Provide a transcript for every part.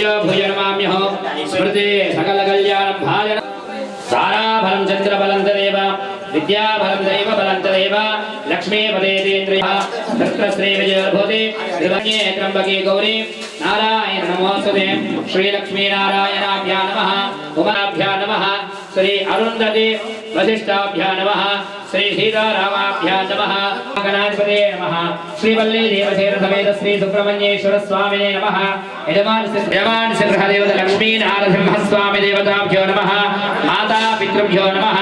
भूयो भूय नमाम्यहो स्मृते सकल कल्याण भाजन ताराफलं चन्द्रफलं तदेव विद्याफलं दैव फलं तदेव लक्ष्मी पदेन्द्रियः तत्र विजयभूति त्रिवण्ये त्र्यम्बके गौरी नारायण नमोस्तुते श्री लक्ष्मी नारायणाभ्यां नमः उमाभ्यां नमः श्री अरुन्धति वसिष्ठाभ्यां नमः श्री सीतारामाभ्यां नमः गणाधिपते नमः श्री वल्ली देवसेन समेत श्री सुब्रह्मण्येश्वर स्वामिने नमः यजमान सिंहदेवता लक्ष्मी नारसिंह स्वामी देवताभ्यो नमः माता पितृभ्यो नमः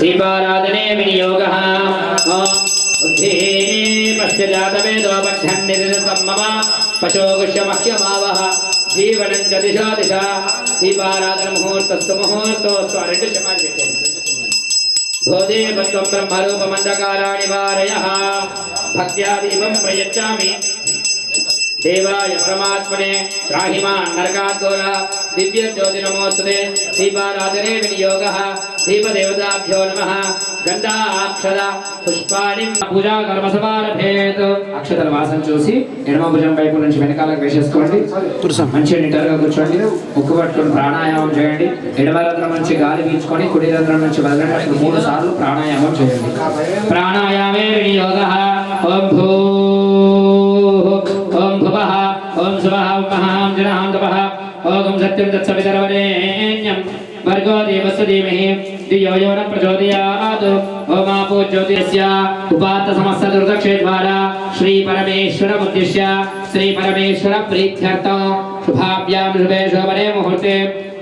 दीपाराधने विनियोगः पश्य जातवेदो पक्षन्निरतं मम पशोगुष्यमह्यमावः जीवनं च दिशा दिशा दीपाराधन मुहूर्तस्तु मुहूर्तोस्तु अरेंडु शमाल भोदेवत्वं ब्रह्मरूपमन्धकाराणि वारयः भक्त्या दीपं प्रयच्छामि देवाय परमात्मने त्राहिमान् नरकाद्घोरा दिव्य ज्योति नमोस्तुते दीपाराधने विनियोगः दीपदेवताभ्यो नमः गन्धाक्षर पुष्पाणि पूजा कर्म समारभेत అక్షతల వాసన చూసి ఎడమ భుజం వైపు నుంచి వెనకాలకు వేసేసుకోండి మంచిగా నిటారుగా కూర్చోండి ముక్కు పట్టుకొని ప్రాణాయామం చేయండి ఎడమ రంధ్రం నుంచి గాలి పీల్చుకొని కుడి రంధ్రం నుంచి వదలండి అసలు 3 సార్లు ప్రాణాయామం చేయండి ప్రాణాయామే వినియోగः ఓం భూ ओम भुवः ओम सुवः ओम महां जनां तपः ओम सत्यं तत्सवितर्वरेण्यं भर्गो देवस्य धीमहि धियो यो न प्रचोदयात् ओम आपो ज्योतिषस्य उपात्त समस्त दुर्दक्षेद्वारा श्री परमेश्वरमुद्दिश्य श्री परमेश्वर प्रीत्यर्थं शुभाभ्यां शुभे शोभने मुहूर्ते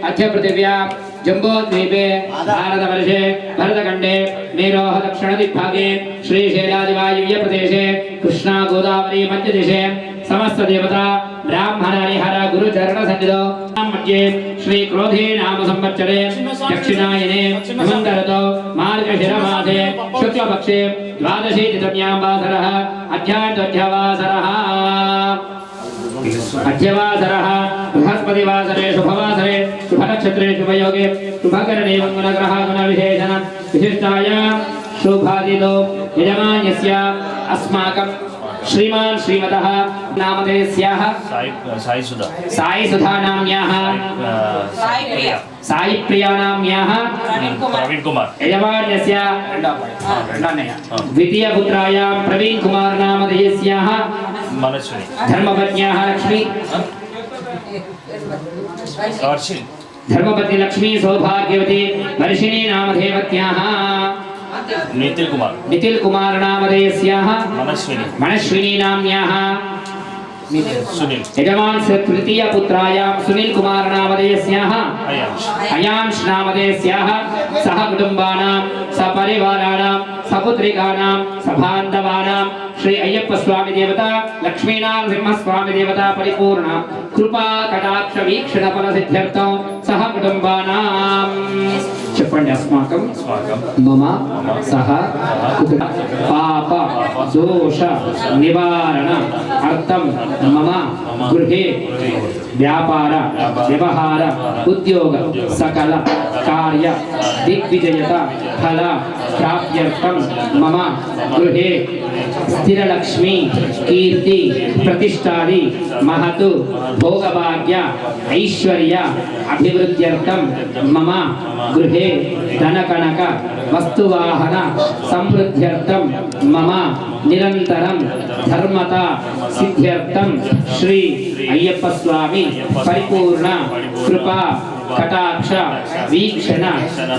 अद्य पृथिव्यां जम्बोद्वीपे भारतवर्षे भरतखण्डे मेरोः दक्षिणदिग्भागे श्रीशैलादिवायुव्य प्रदेशे कृष्णा गोदावरी मध्यदिशे समस्त देवता ब्राह्मण हरिहर गुरुचरण सन्निधौ मध्ये श्री क्रोधे नाम संवत्सरे दक्षिणायने हेमन्तऋतौ मार्गशिरमासे शुक्लपक्षे द्वादशी तिथ्यां वासरः अध्यात्मध्यवासरः अध्यवासरः बृहस्पतिवासरे शुभवासरे शुभनक्षत्रे शुभयोगे शुभकरणे मङ्गलग्रह गुणविशेषण विशिष्टाय शुभादितो यजमान्यस्य अस्माकं श्रीमान श्रीमतः नामधेयस्याः साई सुधा नाम्याः साई प्रिया नाम्याः प्रवीण कुमार यजमान्यस्य द्वितीय पुत्रायां प्रवीण कुमार नामधेयस्याः धर्मपत्न्याः लक्ष्मी धर्मपत्नी लक्ष्मी सौभाग्यवती वर्षिणी नामधेयवत्याः नितिल कुमार नामधेयस्याः मनस्विनी नाम्याः यजमान से तृतीय पुत्रायां सुनील कुमार नामधेयस्याः अयांश नामधेयस्याः सह कुटुंबानां सपरिवाराणां सपुत्रिकानां सबान्धवानां श्री अय्यप्प स्वामी देवता लक्ष्मीनारसिंह स्वामी देवता परिपूर्ण कृपा कटाक्ष वीक्षण फल सिद्ध्यर्थं सह कुटुंबानां చెప్పండి अस्माकं मम सह पाप दोष निवारण अर्थं मम गृहे व्यापार व्यवहार उद्योग सकल कार्य दिग्विजयता फल प्राप्त्यर्थं मम गृहे स्थिरलक्ष्मी कीर्ति प्रतिष्ठादि महतु भोगभाग्य ऐश्वर्य अभिवृद्ध्यर्थं मम गृहे धनकनक वस्तुवाहन समृद्ध्यर्थं मम निरंतरं धर्मता सिद्ध्यर्थं श्री अय्यप्प स्वामी परिपूर्ण कृपा कटाक्ष वीक्षण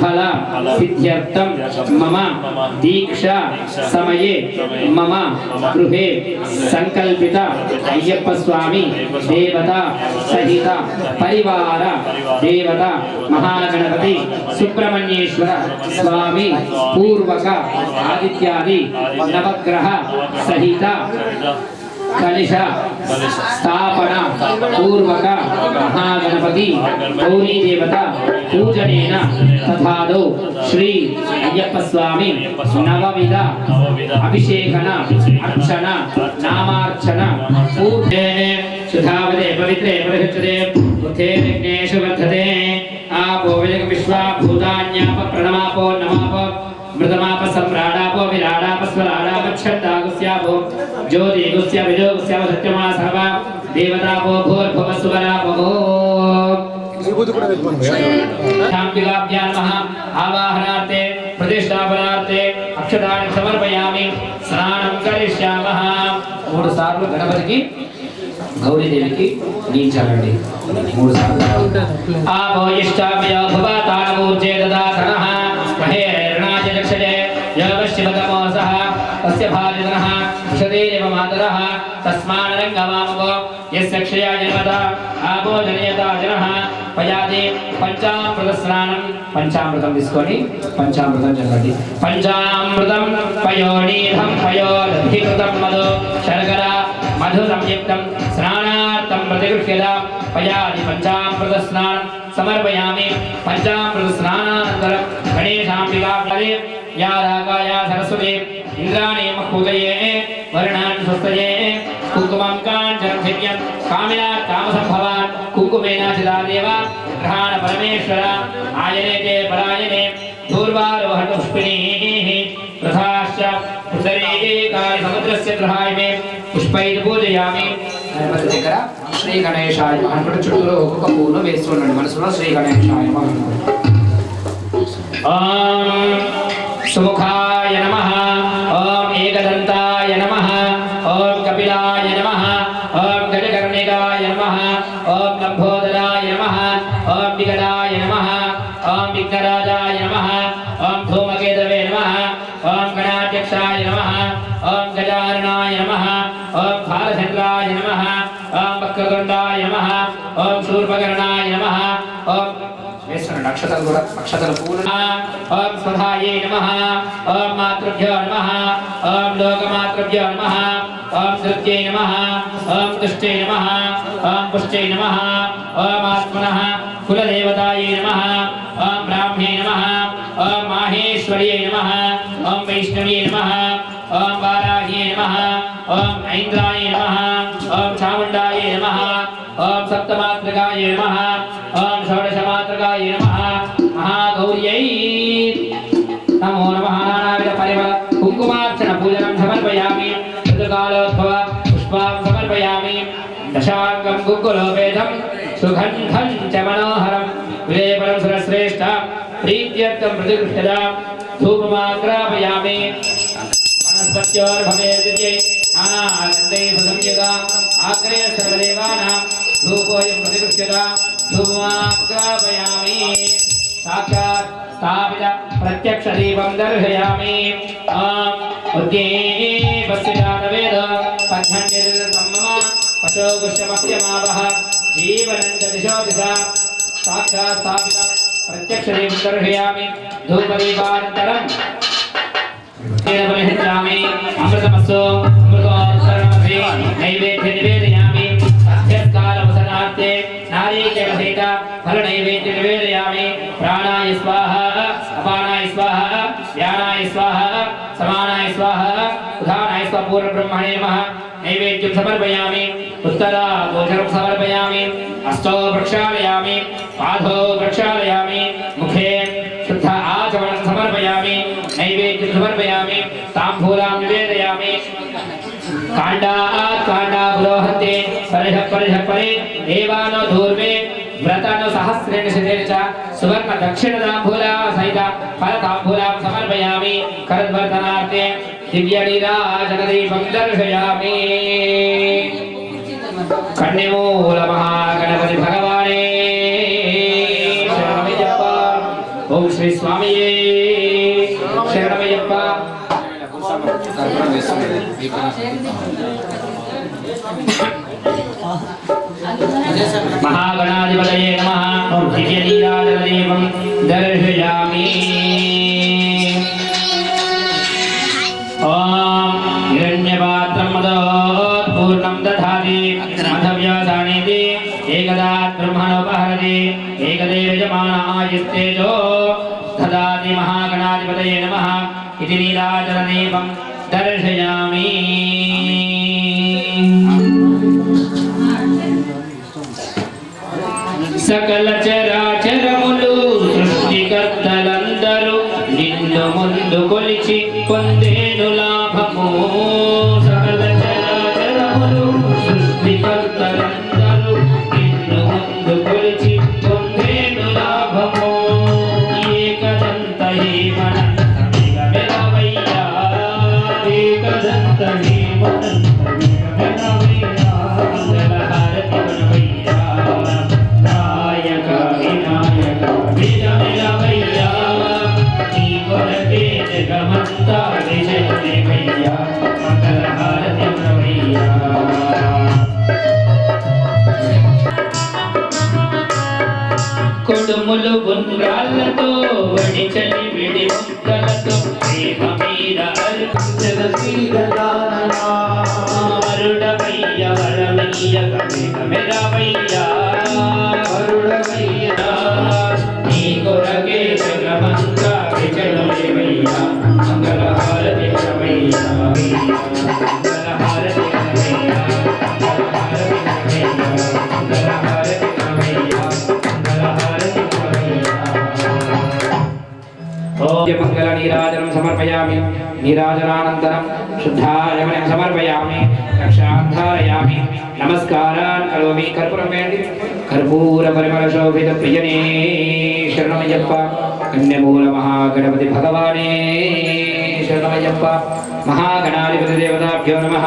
फल सिद्ध्यर्थं मम दीक्षा समये मम गृहे संकल्पित अय्यप्प स्वामी देवता सहित परिवार देवता महागणपति सुब्रह्मण्येश्वर स्वामी पूर्वक आदित्यादि नवग्रह सहित कलश स्थापन पूर्वक महागणपति गौरी देवता पूजनेन तथादौ श्री अय्यप्प स्वामी नवविध अभिषेकन अर्चन नामार्चन पूजे सुधावदे पवित्रे परिशुद्धे बुद्धे विघ्नेषु वर्धते आपो विश्वा भूतान्याप प्रणमापो नमापो मृतमापसम्राडापो विराडापस्वराडापच्छन्दागुस्यापो ज्योतिगुस्य विजोगुस्यापो सत्यमा सर्वा देवतापो भूर्भुवस्वरापो शान्तिकाभ्यां नमः आवाहनार्थे प्रतिष्ठापनार्थे अक्षतानि समर्पयामि स्नानं करिष्यामः మూడు సార్లు గణపతికి గౌరీదేవికి నీచాలండి మూడు సార్లు ఆపో ఇష్టాభ్యో భవతానమూర్జే దదాతనః మహేరణాయ చక్షజే యోగశివతమోసః తస్య భాజినః విషదేవ మాతరః తస్మానరంగమామగో యస్య క్షయా జన్మత ఆపో జనయతా జనః పయాది పంచామృత స్నానం పంచామృతం తీసుకొని పంచామృతం చల్లండి పంచామృతం పయోనీధం పయోదధికృతం మధు శర్కర మధు సంయుక్తం స్నానార్థం ప్రతిగృహ్యత పయాది పంచామృత స్నానం సమర్పయామి పంచామృత స్నానానంతరం గణేశాంబికాగ్రే या रागाया सरस्वती इंद्राणी मखुदये वर्णान् स्वस्तये कुङ्कुमं काञ्चनधिप्यं कामिना कामसम्भवान् कुङ्कुमेन चिदादेव ग्रहाण परमेश्वर आयने ते परायणे दूर्वारोहण पुष्पिणीः रथाश्च उदरे काले समुद्रस्य गृहाय मे पुष्पैः पूजयामि गणपति దగ్గర శ్రీ గణేశాయ అనుకుంటూ చుట్టూరు ఒక్కొక్క పువ్వును వేస్తుండండి మనసులో శ్రీ గణేశాయ ఓం सुमुखाय नमः ओम एकदंताय नमः ओम कपिलाय नमः ओम गजकर्णिकाय नमः ओम लंबोदराय नमः ओम विकटाय नमः ओम विघ्नराजाय नमः ओम धूमकेतवे नमः ओम गणाध्यक्षाय नमः ओम गजाननाय नमः ओम भालचंद्राय नमः ओम वक्रतुंडाय नमः ओम शूर्पकर्णाय नमः ओम नक्षत्र पूर्ण ओम स्वधाये नमः ओम मातृभ्यो नमः ओम लोकमातृभ्यो नमः ओम सृत्यै नमः ओम तुष्टे नमः ओम पुष्टे नमः ओम आत्मनः कुलदेवतायै नमः ओम ब्राह्मणे नमः ओम माहेश्वर्यै नमः ओम वैष्णव्यै नमः ओम वाराह्यै नमः ओम ऐन्द्राय नमः ओम चामुण्डायै नमः ओम सप्तमातृकाय नमः ओम षोडशमातृकाय नमः महागौर्यै नमो नमः नानाविध परिमल कुङ्कुमार्चन पूजनं समर्पयामि ऋतुकालोद्भव पुष्पां समर्पयामि दशाङ्गं कुङ्कुलोपेतं सुगन्धं च मनोहरं विलेपनं सुरश्रेष्ठ प्रीत्यर्थं प्रतिगृह्यत धूपमाग्रापयामि वनस्पत्योर्भवेद्विजये नानागन्धैः सुसंयुताम् आग्रे सर्वदेवानां धूपोऽयं प्रतिगृह्यत धूपमाग्रापयामि साक्षात् स्थापित प्रत्यक्ष दीपं दर्शयामि उद्गीपस्विजातवेद पद्मन्यमम पशोगुष्यमस्यमावः जीवनं च दिशो दिशा साक्षात् स्थापित प्रत्यक्ष दीपं दर्शयामि धूपदीपानन्तरं परिहृत्यामि अमृतमस्तु अमृतोत्तरमसि नैवेद्य निवेदयामि अध्यस्कालवसनार्थे नारीकेलसहित फलनैवेद्य निवेदयामि प्राणाय स्वाहा अपानाय स्वाहा व्यानाय स्वाहा समानाय स्वाहा उदानाय स्वाहा पूर्णब्रह्मणे नमः नैवेद्यं समर्पयामि उत्तरागोचरं समर्पयामि हस्तौ प्रक्षालयामि पादौ प्रक्षालयामि मुखे शुद्ध आचमनं समर्पयामि नैवेद्यं समर्पयामि ताम्बूलां निवेदयामि काण्डात् काण्डाबुरोहन्ते परिह परिह परि देवानो धूर्वे व्रतानो सहस्रेण शतेन च सुवर्ण दक्षिणताम्बूला सहित फलताम्बूलां समर्पयामि करद्वर्धनार्थे दिव्यनीराजनदीपं दर्शयामि कन्यमूल महागणपति भगवाने शरणमय्यप्प ओम श्री स्वामिये शरणमय्यप्प महागणाधिपतये नमः दिव्यनीराजनदीपं दर्शयामि ओम हिरण्यपात्रं मदोत्पूर्णं दधाति मधव्यसानीति एकदा ब्रह्मणोपहरति एकदेव यजमान आयुस्तेजो ददाति महागणाधिपतये नमः इति नीराजनदीपं दर्शयामि सकल चराचरमुलु सृष्टिकर्तలందరూ నిన్న నిన్ను ముందు కొలిచి పొందేను లాభము సకల చరాచరములు సృష్టికర్తలందరూ నిన్ను ముందు కొలిచి పొందేను లాభము ఏకదంత హేమనంత మెలవయ్యా ఏకదంత హేమనంత మెలవయ్యా మంగళహారతి వనవయ్యా నాయక వినాయక మెలవయ్యా నీ కొరకే జగమంతా విజయమయ్యా మంగళహారతి వనవయ్యా కొడుములు గుండ్రాళ్ళతో వడిచలి విడి ముక్కలతో ప్రేమ మీద వరుడవయ్య వరమయ్య మెరవయ్యా వరుడవయ్య నీ కొరకే జగమంతా విజయమయ్యా మంగళహారతి వనవయ్యా మంగళహారతి వనవయ్యా మంగళహారతి వనవయ్యా మంగళ నీరాజనం సమర్పయామి నీరాజనానంతరం శుద్ధాయమనం సమర్పయామి రక్షాంధారయామి నమస్కారాన్ కరోమి కర్పూరం వేయండి కర్పూర పరిమళ శోభిత ప్రియనే శరణమయ్యప్ప కన్యమూల మహాగణపతి భగవానే శరణమయ్యప్ప మహాగణాధిపతి దేవతాభ్యో నమః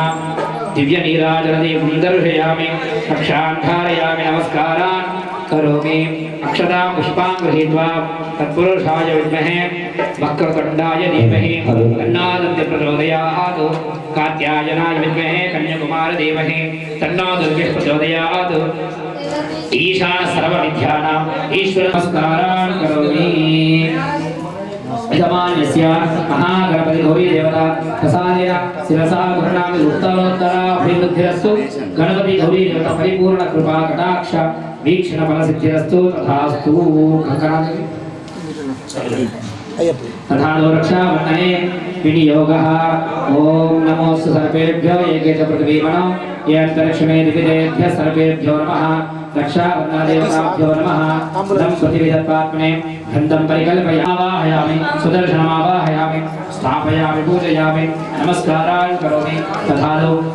దివ్య నీరాజన దీపం దర్శయామి రక్షాంధారయామి నమస్కారాన్ करोमि अक्षतां पुष्पां गृहीत्वा तत्पुरुषाय विद्महे वक्रतुण्डाय धीमहि तन्नो प्रचोदयात् कात्यायनाय विद्महे कन्याकुमार धीमहि तन्नो दुर्गः प्रचोदयात् ईशान सर्वविद्यानाम् ईश्वर नमस्कारान् करोमि यजमानस्य महागणपति गौरी देवता प्रसादेन शिरसा गुरुणामि उत्तरोत्तराभिवृद्धिरस्तु गणपति गौरी देवता परिपूर्ण कृपा कटाक्ष वीक्षण फल सिद्धिरस्तु तथास्तु तथा रक्षाबन्धने विनियोगः ओम नमोस्तु सर्वेभ्यो एके च पृथ्वीमनो ये अन्तरिक्षमे दिविदेभ्यः सर्वेभ्यो नमः रक्षाबन्धदेवताभ्यो नमः लं प्रतिविदत्पात्मने गन्धं परिकल्पयावाहयामि सुदर्शनमावाहयामि स्थापयामि पूजयामि नमस्कारान् करोमि तथा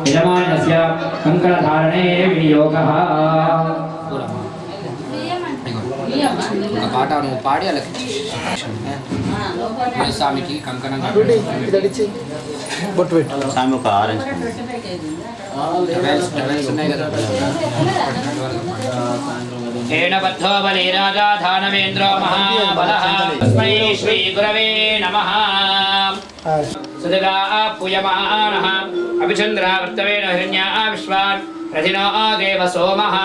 यजमानस्य कङ्कणधारणे विनियोगः పాట నువ్వు పాడి అలా స్వామికి కంకణం స్వామి ఒక ఆరెంజ్ ఉన్నాయి కదా ఏణబద్ధో బలి రాజా ధానవేంద్రో మహాబలః తస్మై శ్రీ గురవే నమః సుదగా పూయమానః అభిచంద్రావర్తవేన హిరణ్యా విశ్వాన్ రథినో దేవ సోమః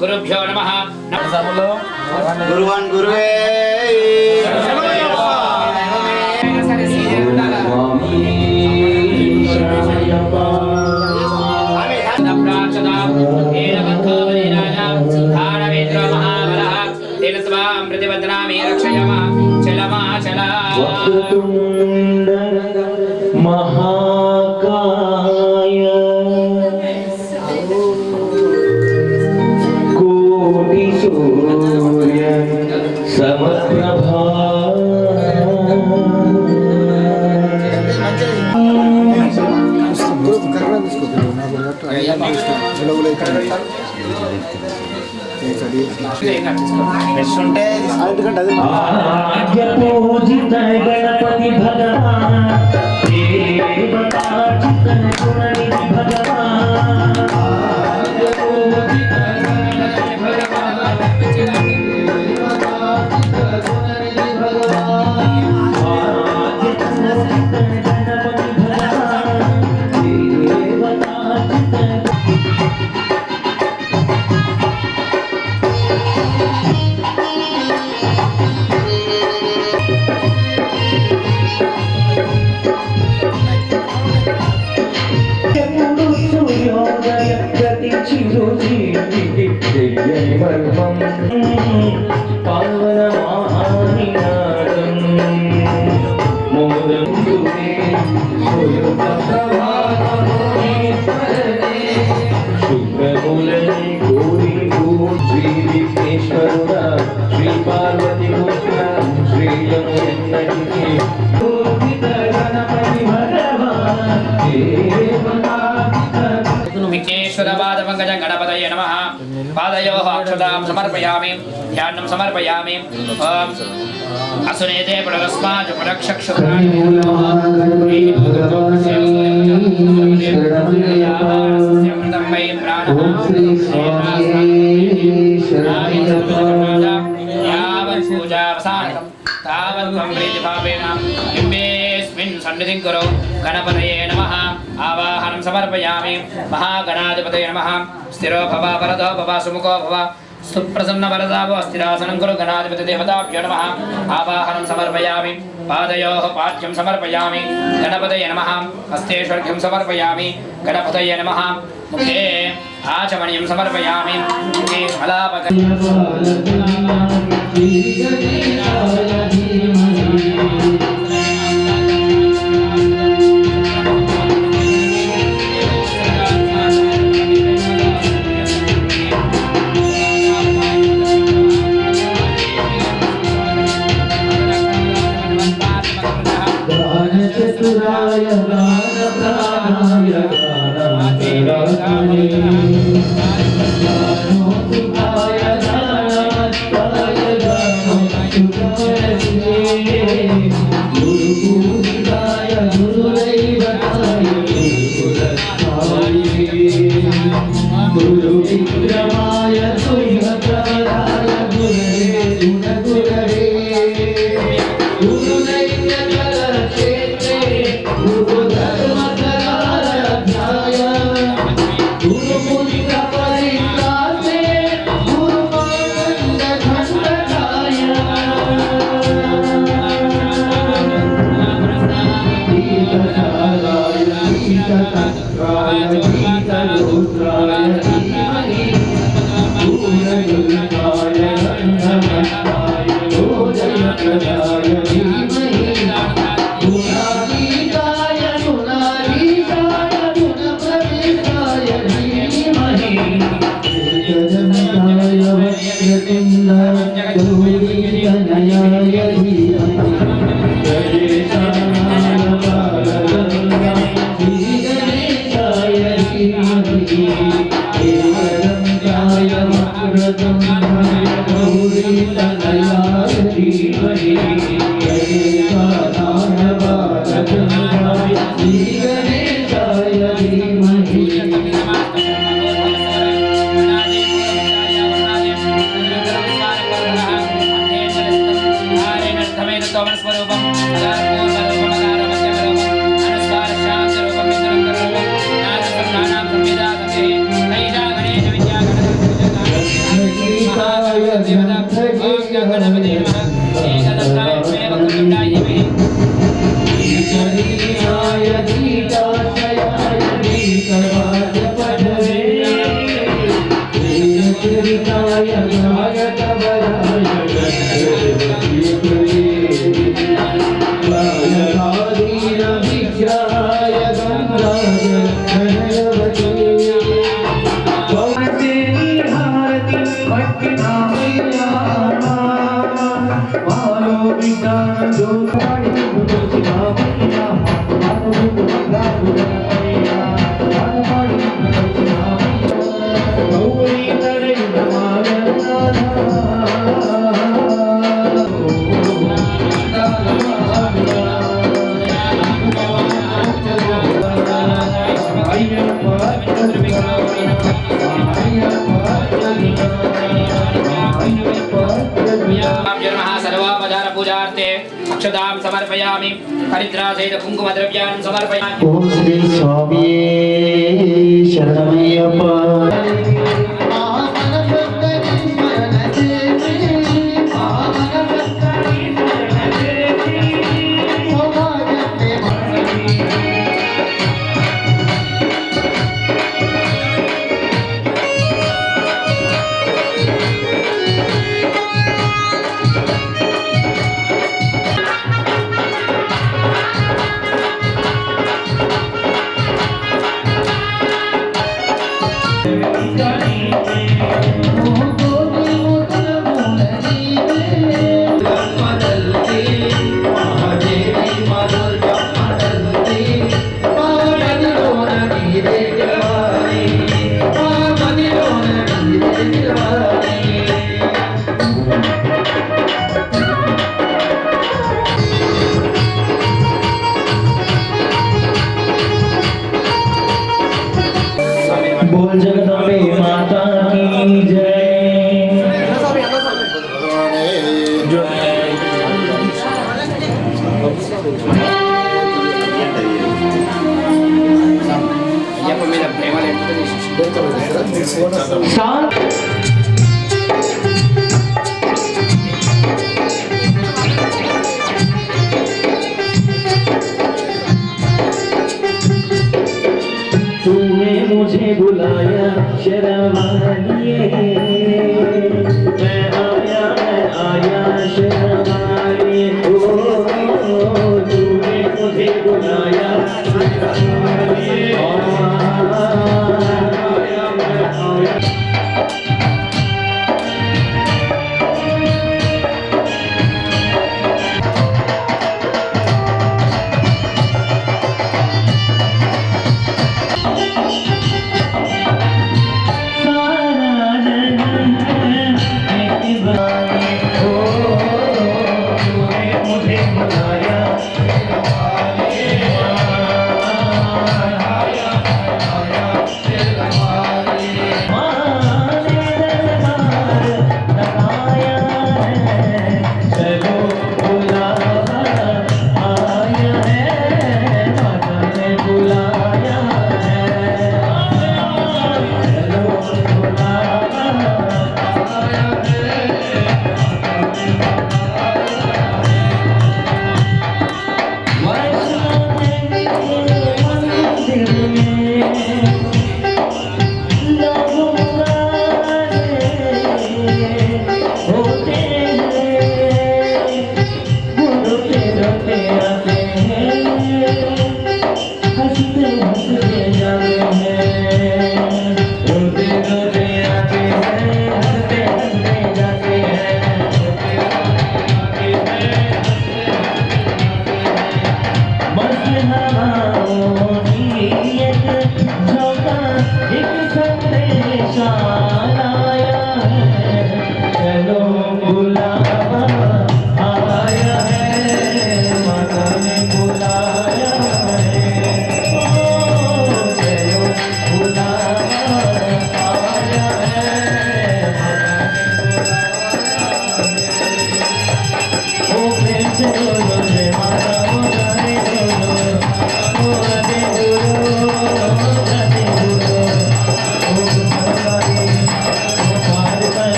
గురుభ్యో నమః గురువన్ గురువే प्रतिबद्धनामि रक्षयम चलमा चला महाकाय कोटि सूर्य समप्रभा पूजित गणपति भगवान देवताचित गुणनिधि भगवान श्री पार्वती श्री गणपतये नमः पादयोः अक्षतां समर्पयामि ध्यानं समर्पयामि ओम असुनेते पुनरस्मात् पुनक्षक्षुराणि सन्निधिं करो गणपतये नमः आवाहनं समर्पयामि महागणाधिपतये नमः स्थिरो भव वरदो भव सुमुखो भव सुप्रसन्न वरदावो स्थिरासनं कुरु गणाधिपति देवताभ्यो नमः आवाहनं समर्पयामि पादयोः पाद्यं समर्पयामि गणपतये नमः हस्तेष्वर्घ्यं समर्पयामि गणपतये नमः मुखे आचमनीयं समर्पयामि मुखे चतुराय गानप्राणाय गानमन्तराय गानोत्थाय गानमत्ताय गानोच्युताय गुरुपूजिताय गुरुदैवताय गुरुकुलस्थाय गुरुविक्रमाय तुङ्गप्रवराय गुरवे गुणगुरवे अक्षतां समर्पयामि हरिद्रासहित कुङ्कुमद्रव्यान् समर्पयामि ओम श्री स्वामी शरणमय्यप्पा बोल जगदम्बे माता की जय। అయ్యప్ప మీద ప్రేమ तूने मुझे बुलाया शर्माइए, मैं आया शर्माइए। तूने मुझे बुलाया शर्माइए,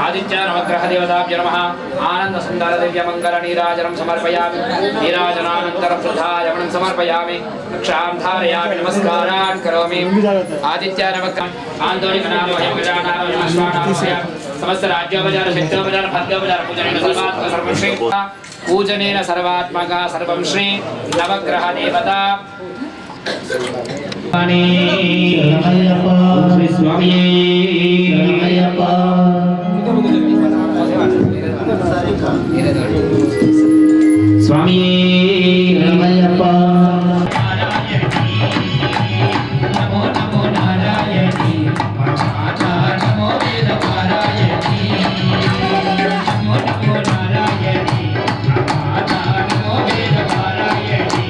आदित्य नवग्रह देवताभ्यो नमः आनंद सुंदर दिव्य मंगल नीराजनं समर्पयामि नीराजनानन्तरं श्रद्धायमनं समर्पयामि कक्षां धारयामि नमस्कारान् करोमि आदित्य नवग्रह आंदोलिक नाम गजानाम नमस्वानाम समस्त राज्योपचार शक्त्योपचार भद्योपचार पूजनेन सर्वात्मक सर्वं श्री पूजनेन सर्वात्मक सर्वं श्री नवग्रह देवता स्वामी स्वामी रमयप्पा नमो नमो नारायणी नमो वेद पारायणी नमो नमो नारायणी नमो वेद पारायणी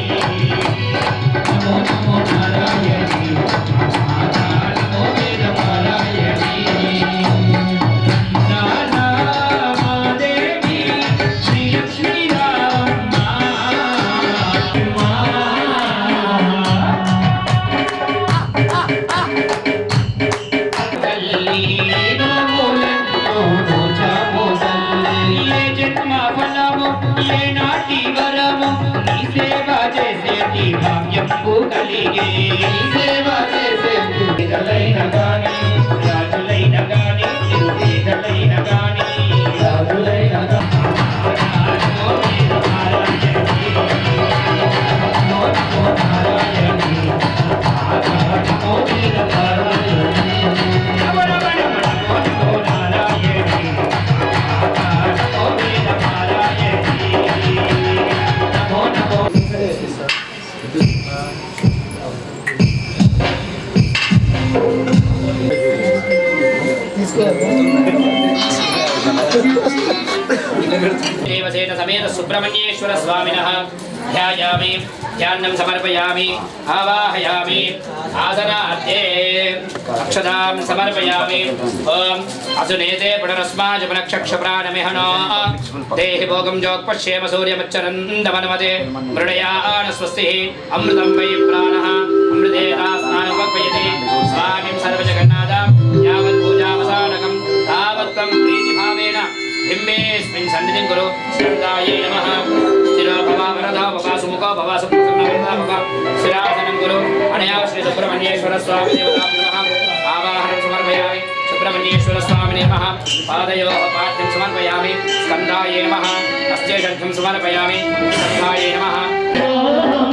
नमो नमो नारायणी नमो वेद पारायणी नारायणी देवसेन समेत सुब्रह्मण्येश्वर स्वामिनः ध्यायामि ध्यानं समर्पयामि आवाहयामि आसनार्थे अक्षतां समर्पयामि ओम असुनेते पुनरस्माजपनक्षक्षप्राणमिहनो देहि भोगं जोक्पश्येम सूर्यमच्चरन्दमनमते मृडयान स्वस्तिः अमृतं वै प्राणः अमृतेनास्नानमुपयते स्वामिं सर्वजगन्नाथं यावत् पूजावसानकं तावत् त्वं प्रीतिभावेन बिम्बेऽस्मिन् सन्निधिं कुरु स्कन्दायै नमः स्थिरो भव वरदो भव सुमुखो भव सुप्रसन्नो भव शिरासनं कुरु अनया श्री सुब्रह्मण्येश्वर स्वामी देवतां नमः आवाहनं समर्पयामि सुब्रह्मण्येश्वर स्वामिने नमः पादयोः पाद्यं समर्पयामि स्कन्दायै नमः हस्ते शङ्खं समर्पयामि स्कन्धायै नमः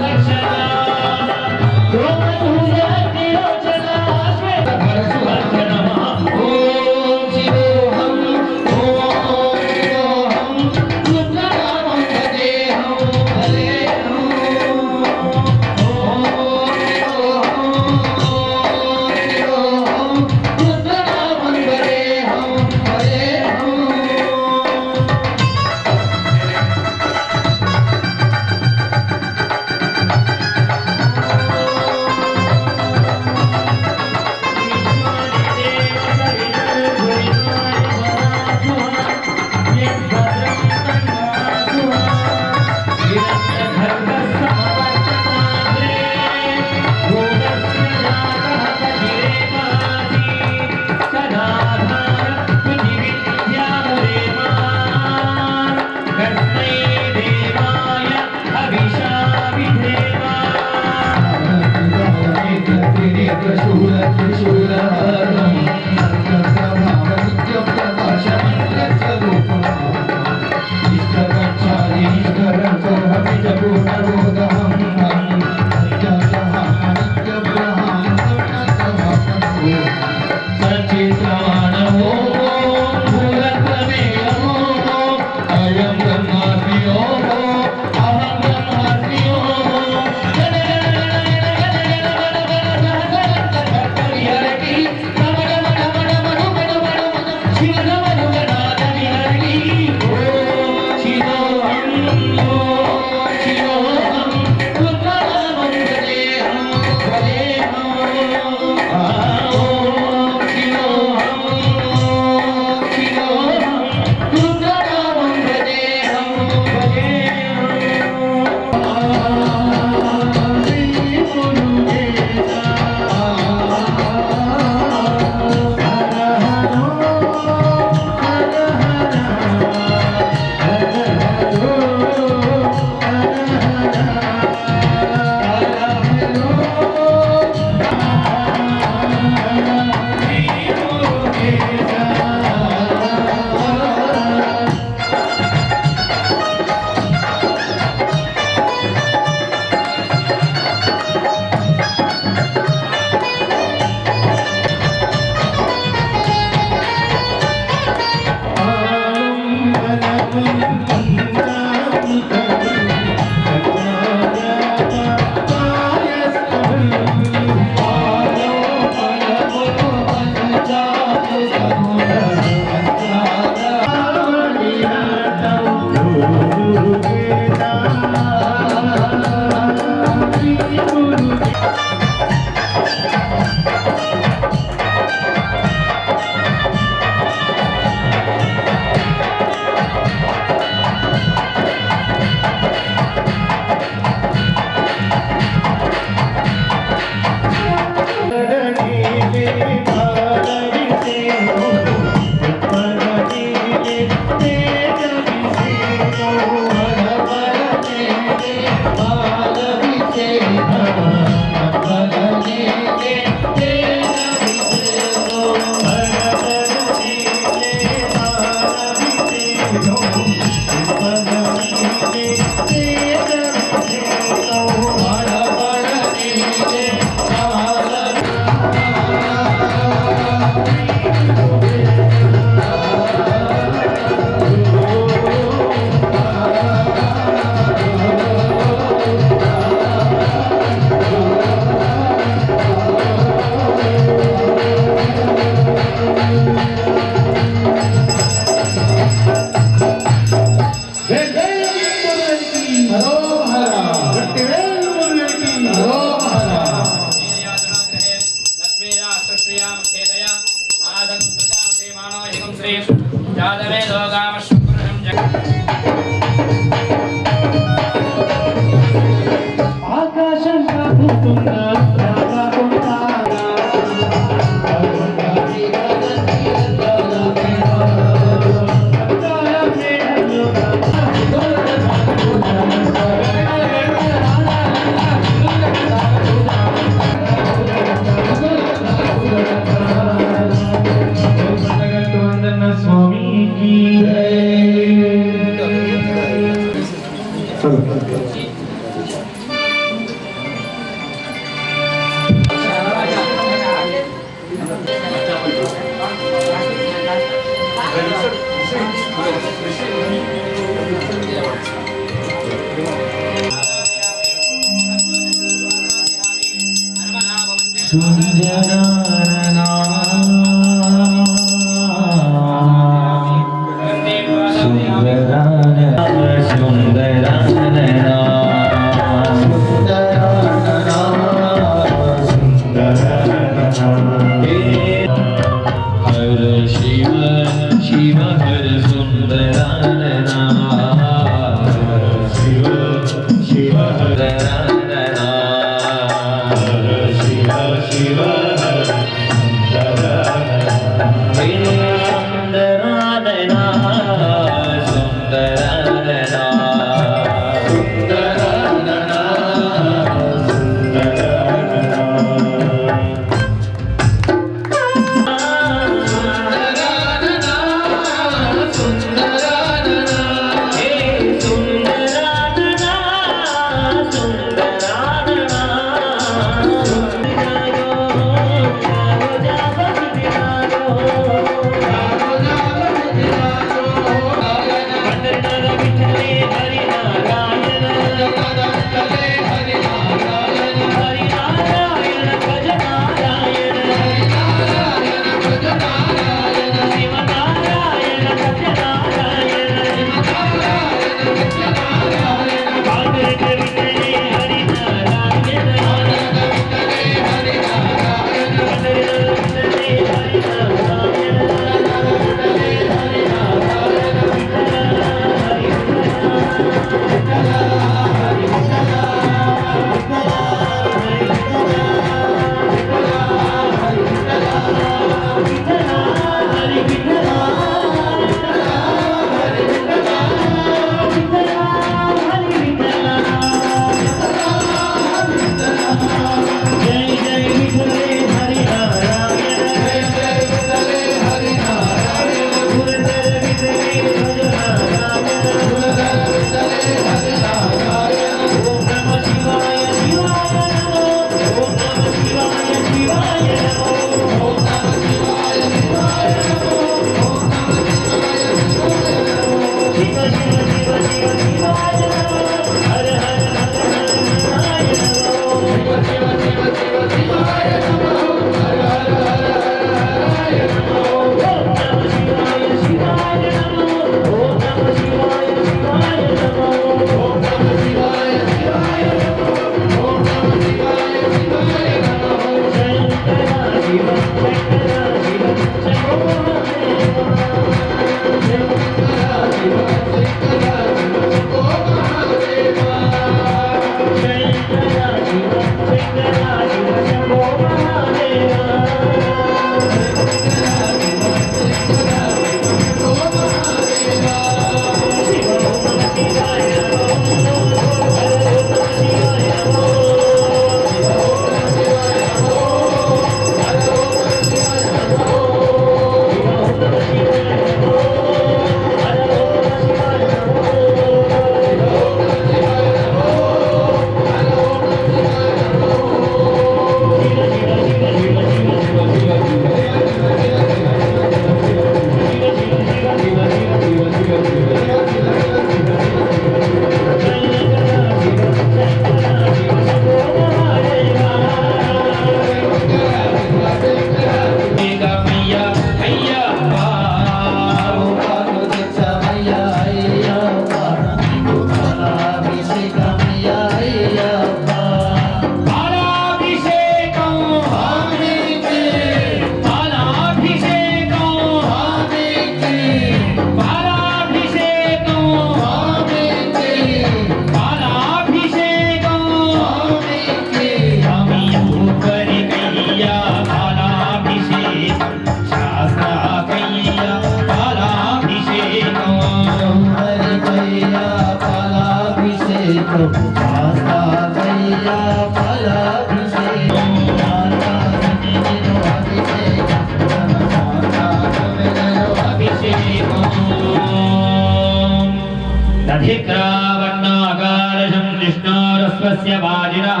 दधिक्रावण्णाकारशं कृष्णारस्वस्य वाजिनः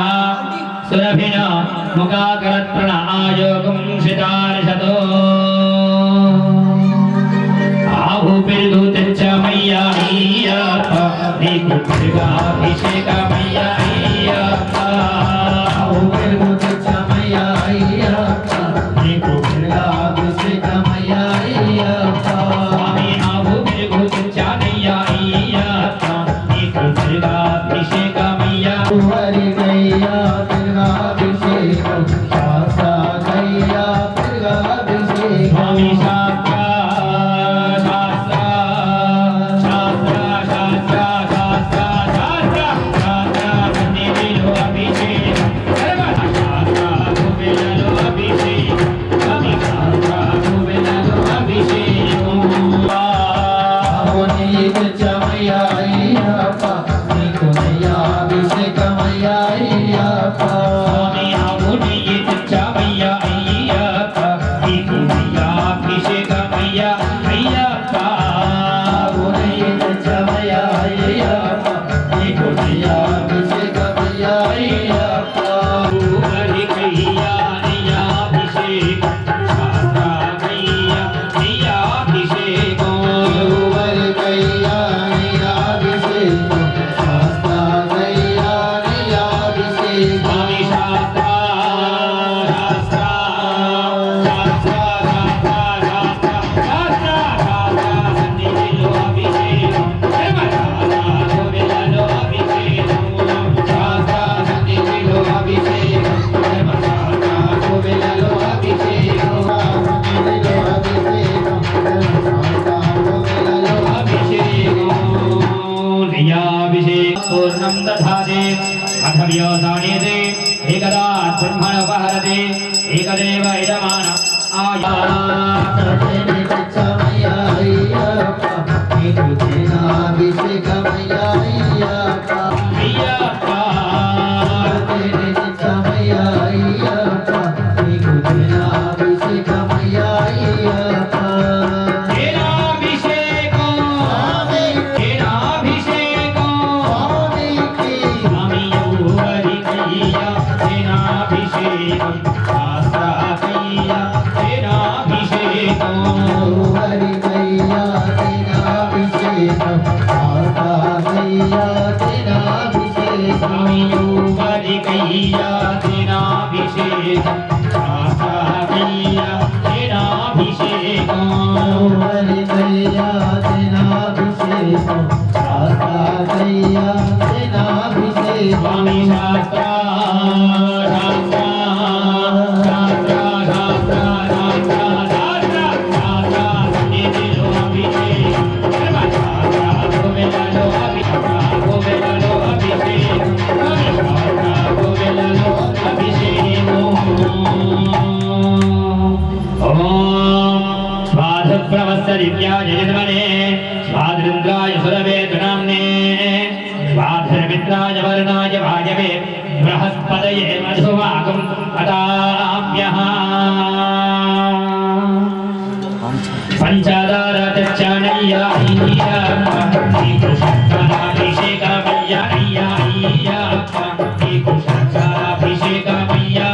सुरभिना मुखाकरत्रण आयोगं शितार्षतो आहुपिर्दूतच्च मय्याय्यप्प दीकुट्टिकाभिषेक मय्याय्यप्प आहुपिर्दूतच्च मय्याय्यप्प స్వామి ఆవుని తెచ్చావయ్యా అయ్యప్ప నీకు అభిషేకమయ్యా అయ్యప్ప पूर्णं दधाते अथ व्योसानेते एकदा ब्रह्मण उपहरते एकदेव यजमान स्वाधर्मित्राय वर्णाय वायवे बृहस्पतये मधुवागं अदाभ्यः पंचदारतच्चानय्या अभिषेकमय्या अभिषेकमय्या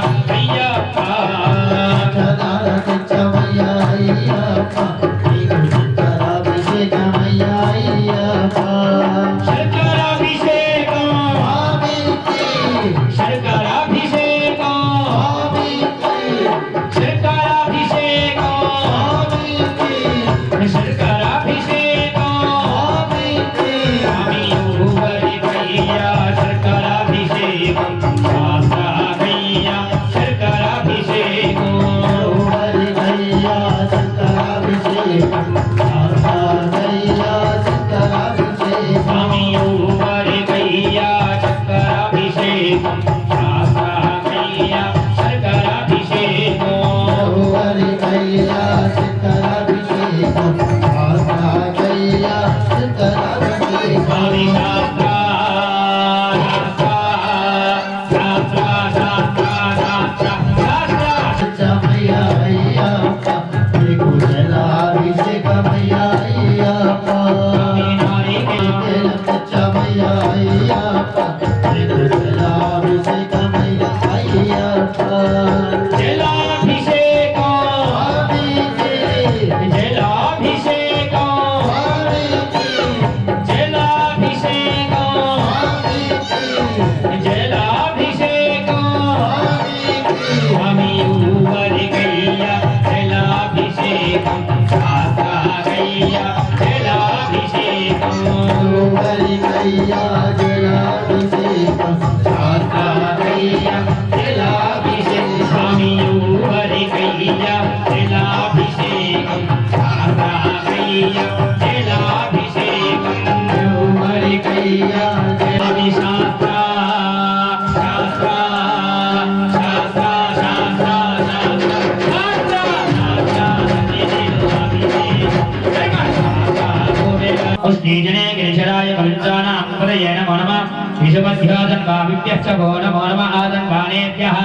गिरिशराय कवित्राणां पदये नमो नमः विषमध्यादन्वाभिभ्यः च वो नमो नमः आदन्वानेभ्यः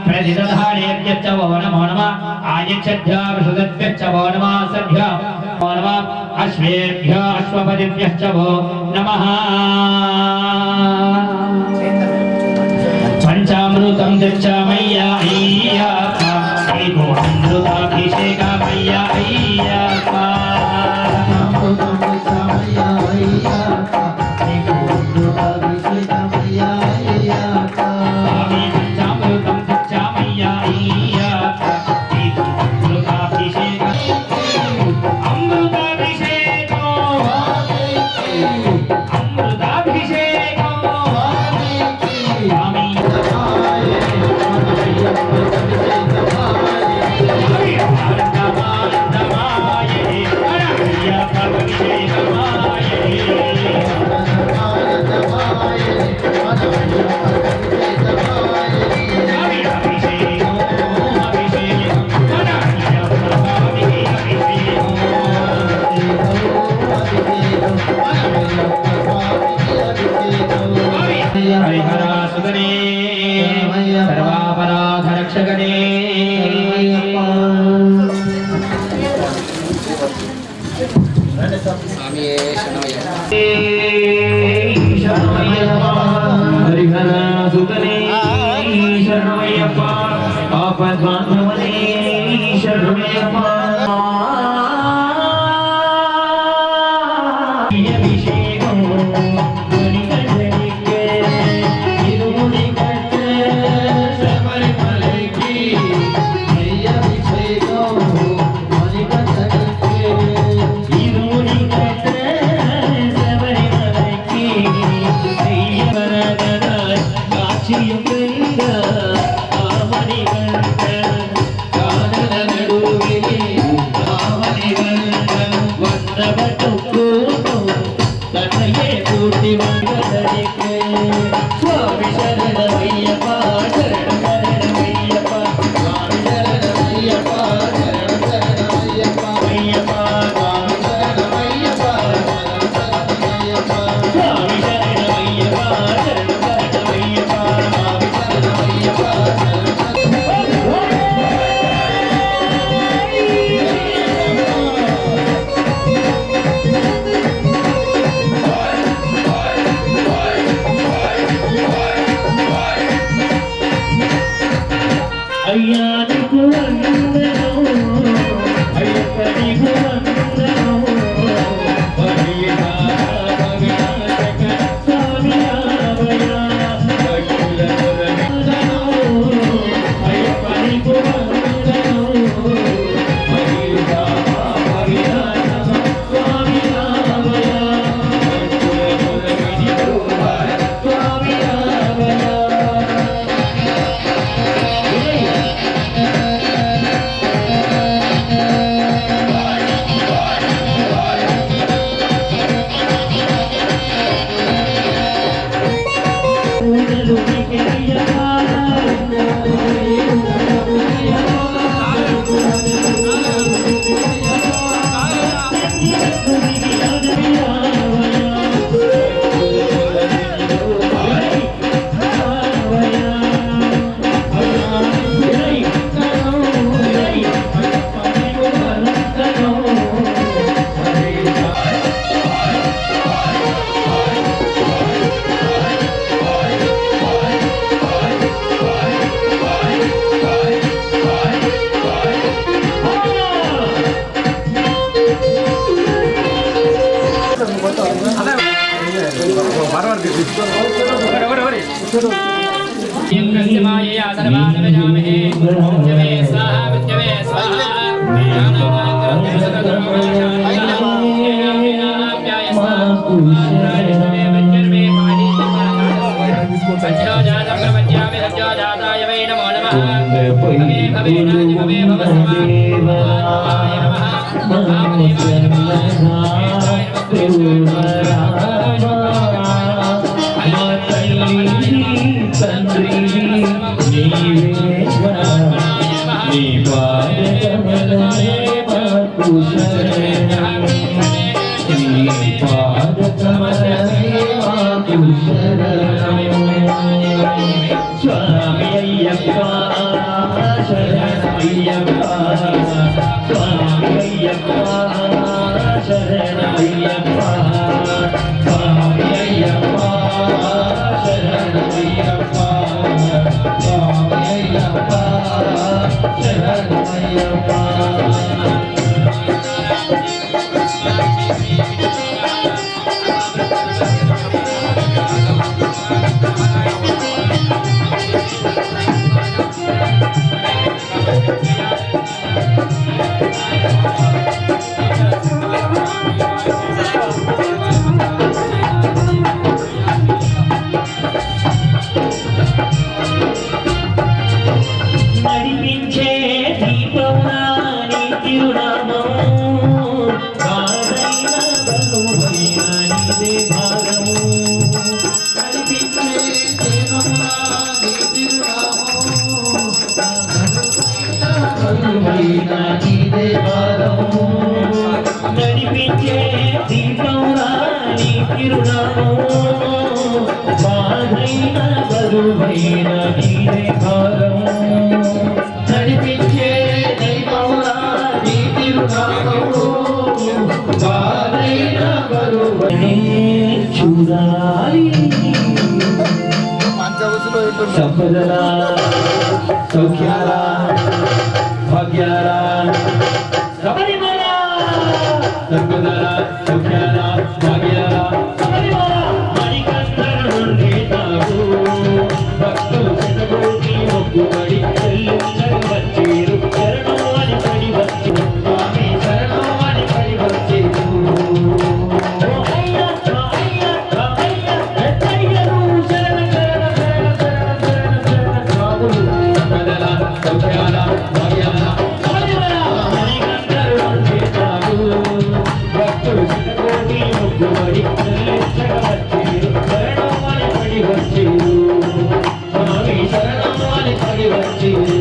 प्रतिदधानेभ्यः च वो नमो नमः आयच्छद्भ्यः च वो नमः सभ्यः वो नमः अश्वेभ्यः अश्वपतिभ्यः च वो नमः पंचामृतं दक्षामय्या अय्यप्पा अमृताभिषेकामय्या अय्यप्पा Shara అయ్యప్ప శరణమయ్యప్ప స్వామి అయ్యప్ప శరణమయ్యప్ప స్వామి అయ్యప్ప శరణమయ్యప్ప స్వామి అయ్యప్ప శరణమయ్యప్ప నడిపించే దీపమునాని తిరునామము కాదైన బలువైన నీదే భాగము నడిపించే దీపమునాని తిరునామము బలువైన నీదే భాగము నడిపించే దీపమునాని తిరునామము కాదైన బలువైన నీదే భాగము నడిపించే దైవమురా నీ తిరునామము బాలైన బరువని చూడాలి సంపదల సౌఖ్యాల భాగ్యాల శబరిమల సంపదల సౌఖ్యాల భాగ్యాల శబరిమల మణికంఠను నుండి తాగు భక్తులు శతకోటి మొక్కుబడి వచ్చేరు శరణం అని పడి వచ్చి స్వామి శరణం అని పడి వచ్చేరు భక్తులు శతకోటి మొక్కుబడి శరణం అని పడి వచ్చేరు స్వామి శరణం అని పడి వచ్చేరు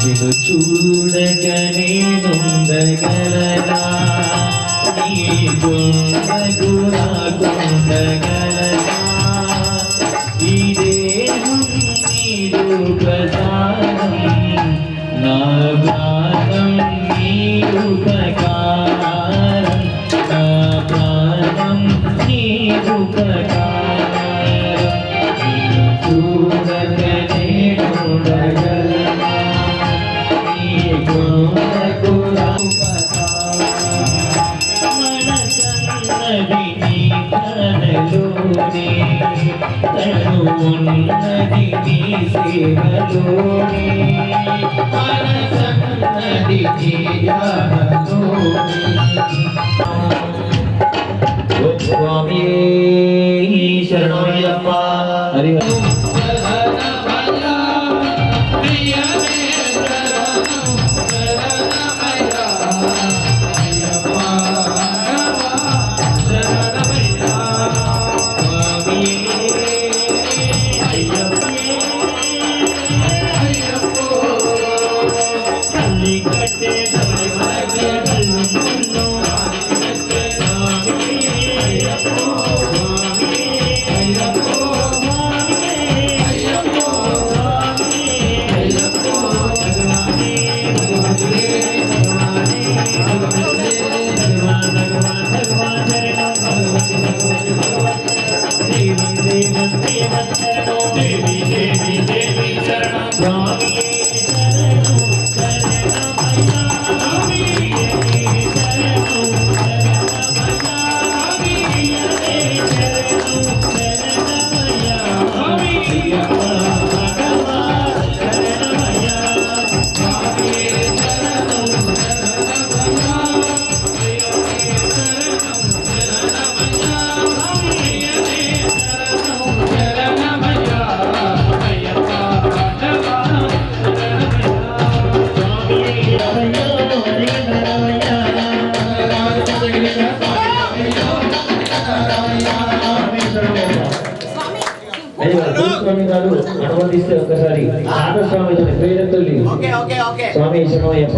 నిన్ను చూడక నేనుండగలనా నీ గుణకు నాకుండగలనా ఈ దేహం నీదు ప్రసాదం నా ప్రాణం నీ ఉపకారం నా ప్రాణం నీ ఉపకారం నిన్ను చూడక నేనుండగలనా నీ గుణకు నాకుండగలనా తను ఉన్నది నీ సేవలోనే మనసన్నది నీ ధ్యానలోనే స్వామి శరణమయ్యప్ప హరి స్వామి గారు అనుమతిస్తే ఒక్కసారి స్వామి ప్రేరకుల్ని స్వామి శరణమయ్యప్ప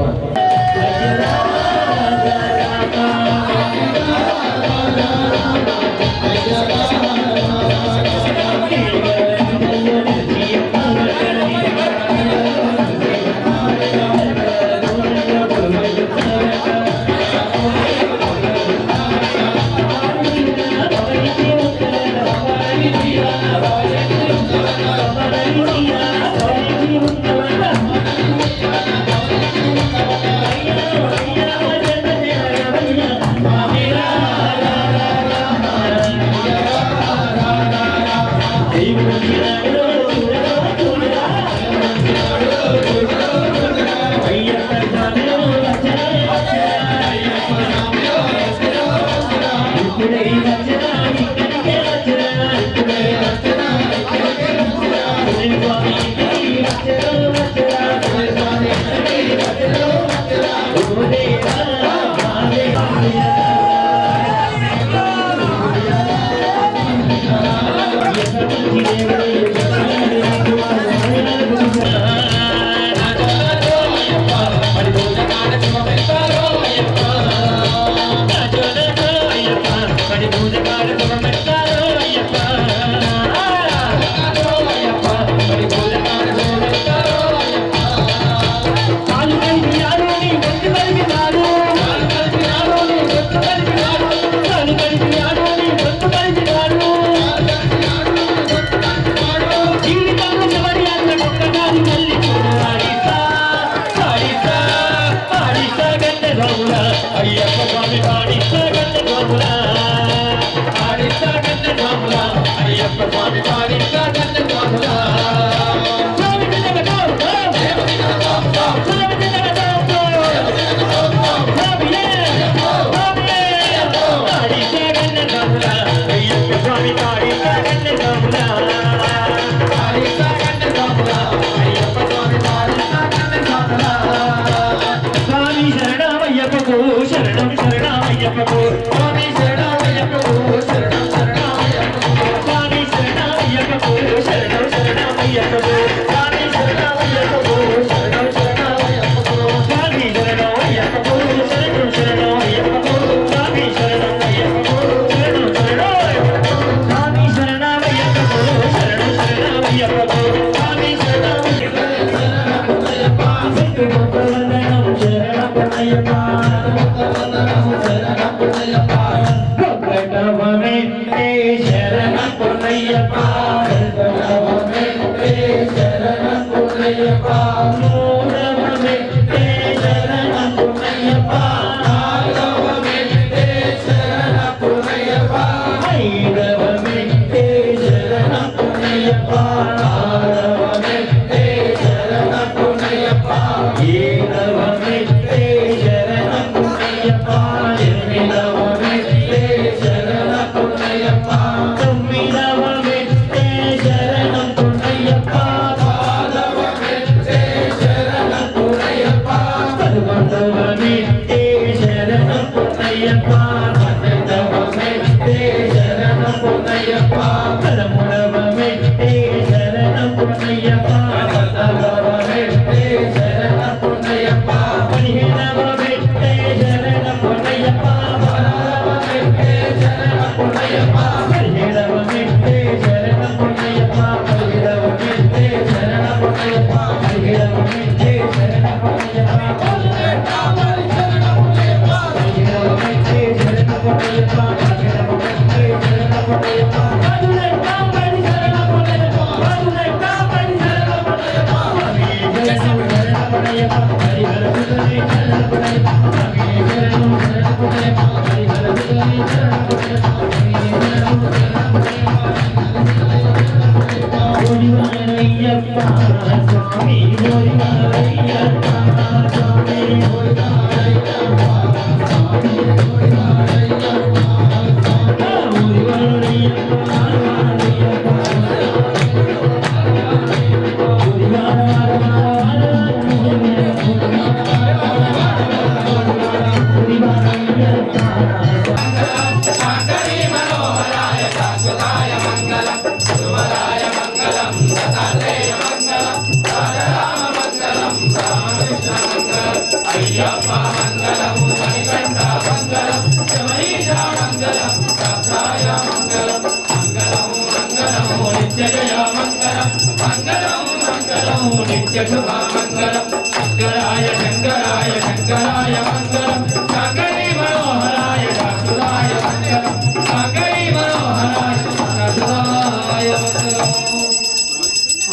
నిత్యశుభమంగళం శంకరాయ శంకరాయ శంకరాయ మంగళం శంకరీ మనోహరాయ శాశ్వతాయ మంగళం శంకరీ మనోహరాయ శాశ్వతాయ మంగళం.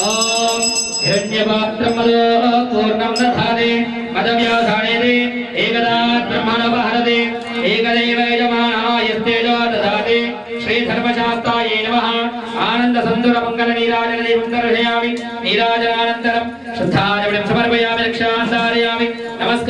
ఓం హిరణ్యపాత్రమదో పూర్ణం దధాతే మదవ్యాసానేతి ఏకదా బ్రహ్మణవహరతే ఏకదేవ యజమానాయస్తేజో దధాతే శ్రీధర్మశాస్త్రాయ నమః. ఆనంద సందుర మంగళ నీరాజన దేవం దర్శయామి. నీరాజనానంతరం శుద్ధాజనం సమర్పయామి. రక్షాంధారయామి. నమస్కారం.